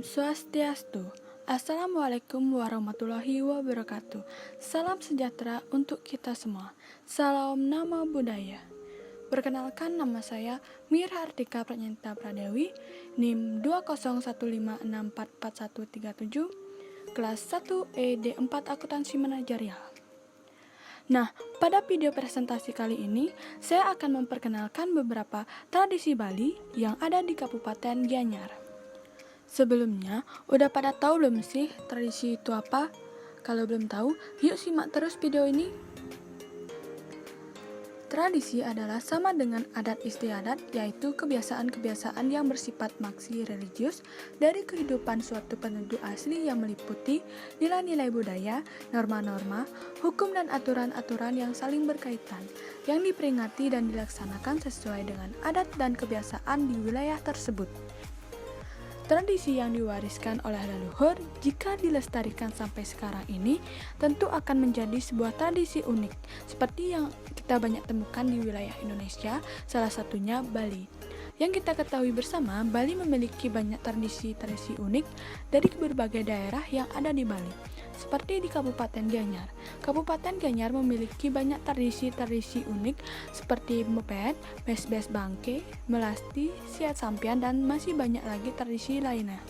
Swastiastu. Assalamualaikum warahmatullahi wabarakatuh. Salam sejahtera untuk kita semua. Salam nama budaya. Perkenalkan, nama saya Mira Artika Pranyanita Pradewi, NIM 20156444137, kelas 1 D4 Akuntansi Manajerial. Nah, pada video presentasi kali ini, saya akan memperkenalkan beberapa tradisi Bali yang ada di Kabupaten Gianyar. Sebelumnya, udah pada tahu belum sih tradisi itu apa? Kalau belum tahu, yuk simak terus video ini. Tradisi adalah sama dengan adat istiadat, yaitu kebiasaan-kebiasaan yang bersifat maksi religius dari kehidupan suatu penduduk asli yang meliputi nilai-nilai budaya, norma-norma, hukum dan aturan-aturan yang saling berkaitan, yang diperingati dan dilaksanakan sesuai dengan adat dan kebiasaan di wilayah tersebut. Tradisi yang diwariskan oleh leluhur jika dilestarikan sampai sekarang ini tentu akan menjadi sebuah tradisi unik seperti yang kita banyak temukan di wilayah Indonesia, salah satunya Bali. Yang kita ketahui bersama, Bali memiliki banyak tradisi-tradisi unik dari berbagai daerah yang ada di Bali. Seperti di Kabupaten Gianyar. Kabupaten Gianyar memiliki banyak tradisi-tradisi unik seperti moped, mes-bes bangke, melasti, siat sampian, dan masih banyak lagi tradisi lainnya.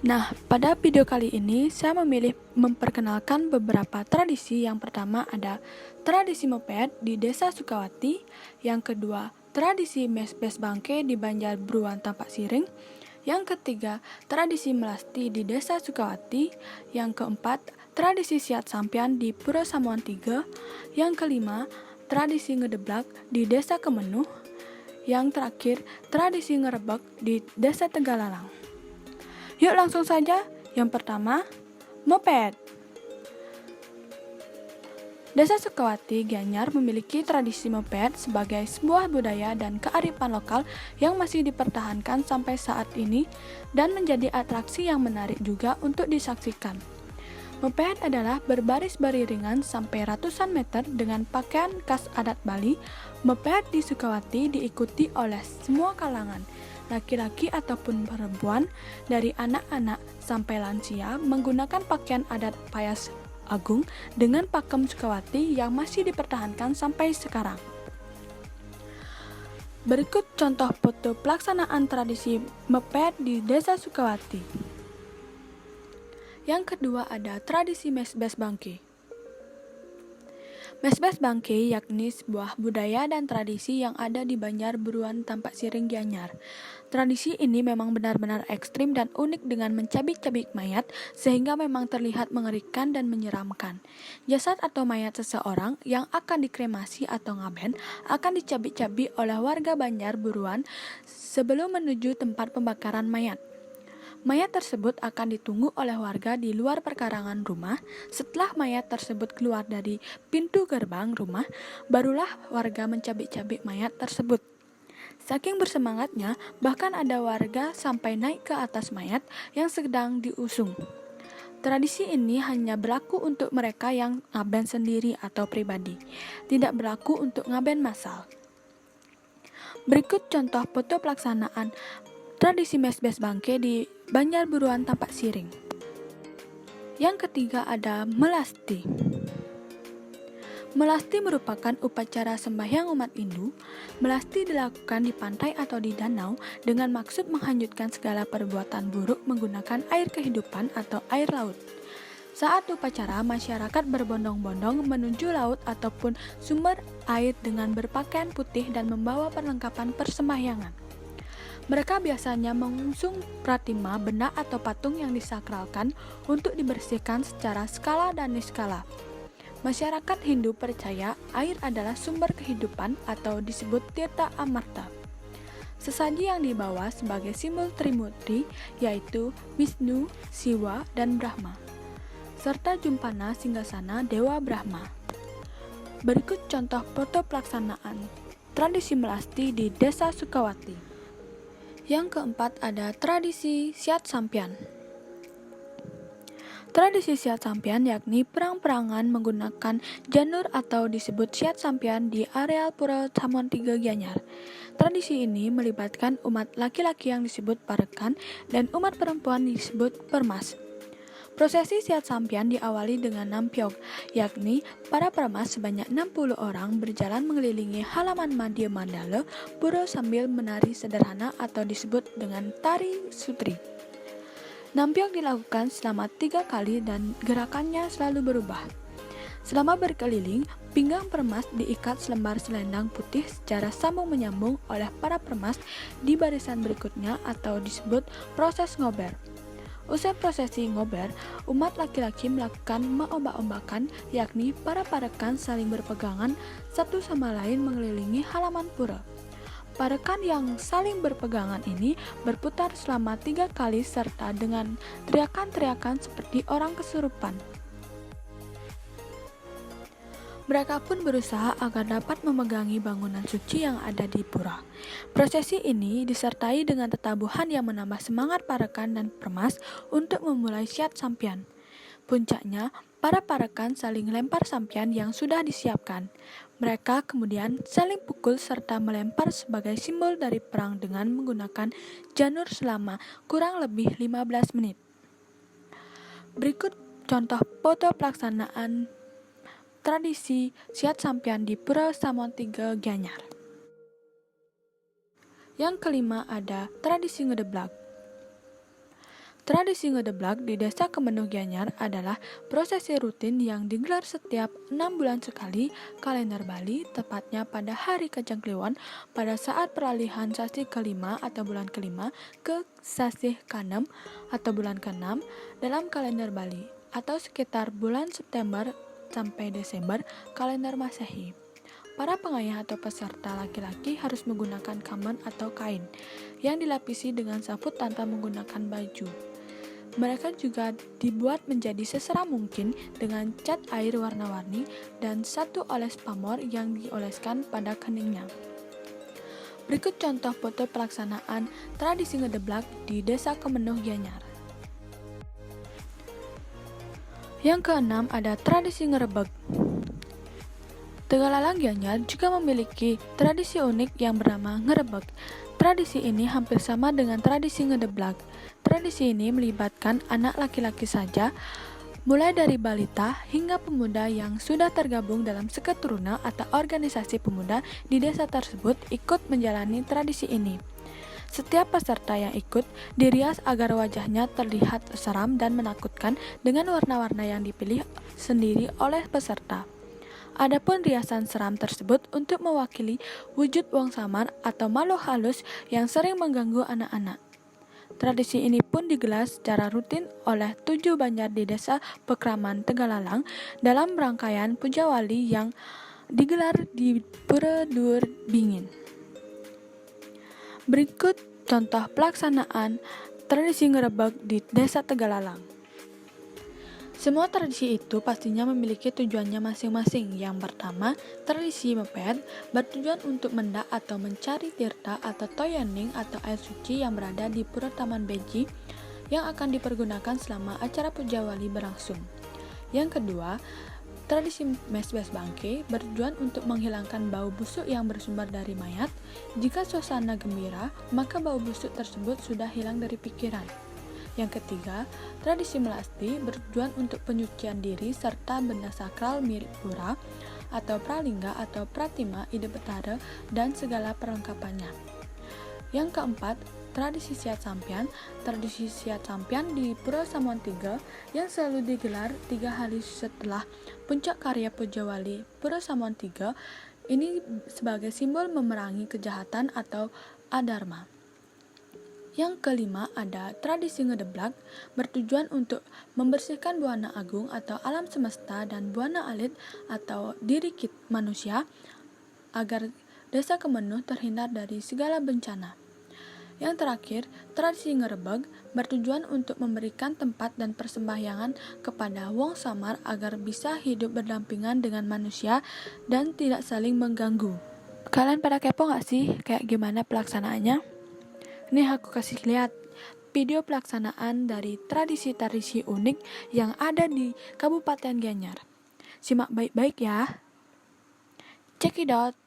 Nah, pada video kali ini saya memilih memperkenalkan beberapa tradisi. Yang pertama ada tradisi moped di Desa Sukawati, yang kedua tradisi mes-bes bangke di Banjar Bruan Tampak Siring, yang ketiga tradisi melasti di Desa Sukawati, yang keempat tradisi siat sampian di Pura Samuan 3, yang kelima tradisi ngedeblak di Desa Kemenuh, yang terakhir tradisi ngerebek di Desa Tegalalang. Yuk langsung saja. Yang pertama, moped. Desa Sukawati, Gianyar memiliki tradisi moped sebagai sebuah budaya dan kearifan lokal yang masih dipertahankan sampai saat ini dan menjadi atraksi yang menarik juga untuk disaksikan. Moped adalah berbaris beriringan sampai ratusan meter dengan pakaian khas adat Bali. Moped di Sukawati diikuti oleh semua kalangan, laki-laki ataupun perempuan, dari anak-anak sampai lansia menggunakan pakaian adat Payas Agung dengan pakem Sukawati yang masih dipertahankan sampai sekarang. Berikut contoh foto pelaksanaan tradisi moped di Desa Sukawati. Yang kedua ada tradisi mes-bes bangke. Mes-bes bangke yakni sebuah budaya dan tradisi yang ada di Banjar Bruan Tampak Siring Gianyar. Tradisi ini memang benar-benar ekstrim dan unik dengan mencabik-cabik mayat sehingga memang terlihat mengerikan dan menyeramkan. Jasad atau mayat seseorang yang akan dikremasi atau ngaben akan dicabik-cabik oleh warga Banjar Bruan sebelum menuju tempat pembakaran mayat. Mayat tersebut akan ditunggu oleh warga di luar perkarangan rumah. Setelah mayat tersebut keluar dari pintu gerbang rumah, barulah warga mencabik-cabik mayat tersebut. Saking bersemangatnya, bahkan ada warga sampai naik ke atas mayat yang sedang diusung. Tradisi ini hanya berlaku untuk mereka yang ngaben sendiri atau pribadi, tidak berlaku untuk ngaben massal. Berikut contoh foto pelaksanaan tradisi mes-bes bangke di Banjar Bruan Tampak Siring. Yang ketiga ada melasti. Melasti merupakan upacara sembahyang umat Hindu. Melasti dilakukan di pantai atau di danau dengan maksud menghanyutkan segala perbuatan buruk menggunakan air kehidupan atau air laut. Saat upacara, masyarakat berbondong-bondong menuju laut ataupun sumber air dengan berpakaian putih dan membawa perlengkapan persembahyangan. Mereka biasanya mengusung pratima, benda atau patung yang disakralkan untuk dibersihkan secara skala dan niskala. Masyarakat Hindu percaya air adalah sumber kehidupan atau disebut tirta amarta. Sesaji yang dibawa sebagai simbol Trimurti yaitu Wisnu, Siwa, dan Brahma, serta Jumpana Singgasana Dewa Brahma. Berikut contoh foto pelaksanaan tradisi melasti di Desa Sukawati. Yang keempat ada tradisi siat sampian. Tradisi siat sampian yakni perang-perangan menggunakan janur atau disebut siat sampian di areal Pura Samuan 3 Gianyar. Tradisi ini melibatkan umat laki-laki yang disebut parekan dan umat perempuan disebut permas. Prosesi siat sampian diawali dengan nampiok, yakni para permas sebanyak 60 orang berjalan mengelilingi halaman Madya Mandala Pura sambil menari sederhana atau disebut dengan tari sutri. Nampiok dilakukan selama 3 kali dan gerakannya selalu berubah. Selama berkeliling, pinggang permas diikat selembar selendang putih secara sambung menyambung oleh para permas di barisan berikutnya atau disebut proses ngober. Usai prosesi ngober, umat laki-laki melakukan meombak-ombakan, yakni para parekan saling berpegangan satu sama lain mengelilingi halaman pura. Parekan yang saling berpegangan ini berputar selama 3 kali serta dengan teriakan-teriakan seperti orang kesurupan. Mereka pun berusaha agar dapat memegangi bangunan suci yang ada di pura. Prosesi ini disertai dengan tetabuhan yang menambah semangat parekan dan permas untuk memulai siat sampian. Puncaknya, para parekan saling lempar sampian yang sudah disiapkan. Mereka kemudian saling pukul serta melempar sebagai simbol dari perang dengan menggunakan janur selama kurang lebih 15 menit. Berikut contoh foto pelaksanaan tradisi siat sampian di Pura Samontiga Gianyar. Yang kelima ada tradisi ngedeblak. Tradisi ngedeblak di Desa Kemenuh Gianyar adalah prosesi rutin yang digelar setiap 6 bulan sekali kalender Bali, tepatnya pada hari Kajang Kliwon pada saat peralihan sasi kelima atau bulan kelima ke sasi ke-6 atau bulan ke-6 dalam kalender Bali, atau sekitar bulan September sampai Desember kalender Masehi. Para pengayah atau peserta laki-laki harus menggunakan kamen atau kain yang dilapisi dengan safut tanpa menggunakan baju. Mereka juga dibuat menjadi seseram mungkin dengan cat air warna-warni dan satu oles pamor yang dioleskan pada keningnya. Berikut contoh foto pelaksanaan tradisi ngedeblak di Desa Kemenuh Gianyar. Yang keenam ada tradisi ngerebek. Tegalalang Gianyar juga memiliki tradisi unik yang bernama ngerebek. Tradisi ini hampir sama dengan tradisi ngedeblak. Tradisi ini melibatkan anak laki-laki saja, mulai dari balita hingga pemuda yang sudah tergabung dalam seketuruna atau organisasi pemuda di desa tersebut ikut menjalani tradisi ini. Setiap peserta yang ikut dirias agar wajahnya terlihat seram dan menakutkan dengan warna-warna yang dipilih sendiri oleh peserta. Adapun riasan seram tersebut untuk mewakili wujud wong samar atau makhluk halus yang sering mengganggu anak-anak. Tradisi ini pun digelar secara rutin oleh 7 banjar di Desa Pekraman Tegalalang dalam rangkaian Puja Wali yang digelar di Pura Dur Bingin. Berikut contoh pelaksanaan tradisi ngerebek di Desa Tegalalang. Semua tradisi itu pastinya memiliki tujuannya masing-masing. Yang pertama, tradisi mepet bertujuan untuk mendak atau mencari tirta atau toyaning atau air suci yang berada di Pura Taman Beji yang akan dipergunakan selama acara Puja Wali berlangsung. Yang kedua, tradisi mesbes bangke bertujuan untuk menghilangkan bau busuk yang bersumber dari mayat. Jika suasana gembira, maka bau busuk tersebut sudah hilang dari pikiran. Yang ketiga, tradisi melasti bertujuan untuk penyucian diri serta benda sakral mirip pura atau pralingga atau pratima ide betara dan segala perlengkapannya. Yang keempat, tradisi siat sampian. Tradisi siat sampian di Pura Samontiga yang selalu digelar 3 hari setelah puncak karya Puja Wali Pura Samontiga ini sebagai simbol memerangi kejahatan atau adharma. Yang kelima ada tradisi ngedeblak bertujuan untuk membersihkan buana agung atau alam semesta dan buana alit atau diri manusia agar Desa Kemenuh terhindar dari segala bencana. Yang terakhir, tradisi ngerebeg bertujuan untuk memberikan tempat dan persembahyangan kepada wong samar agar bisa hidup berdampingan dengan manusia dan tidak saling mengganggu. Kalian pada kepo gak sih kayak gimana pelaksanaannya? Nih aku kasih lihat video pelaksanaan dari tradisi-tradisi unik yang ada di Kabupaten Gianyar. Simak baik-baik ya. Check it out.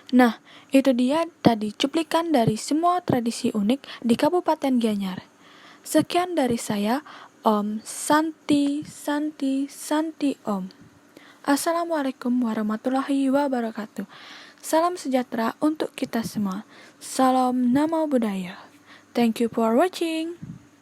Nah, itu dia tadi cuplikan dari semua tradisi unik di Kabupaten Gianyar. Sekian dari saya, Om Santi Om. Assalamualaikum warahmatullahi wabarakatuh. Salam sejahtera untuk kita semua. Salam nama budaya. Thank you for watching.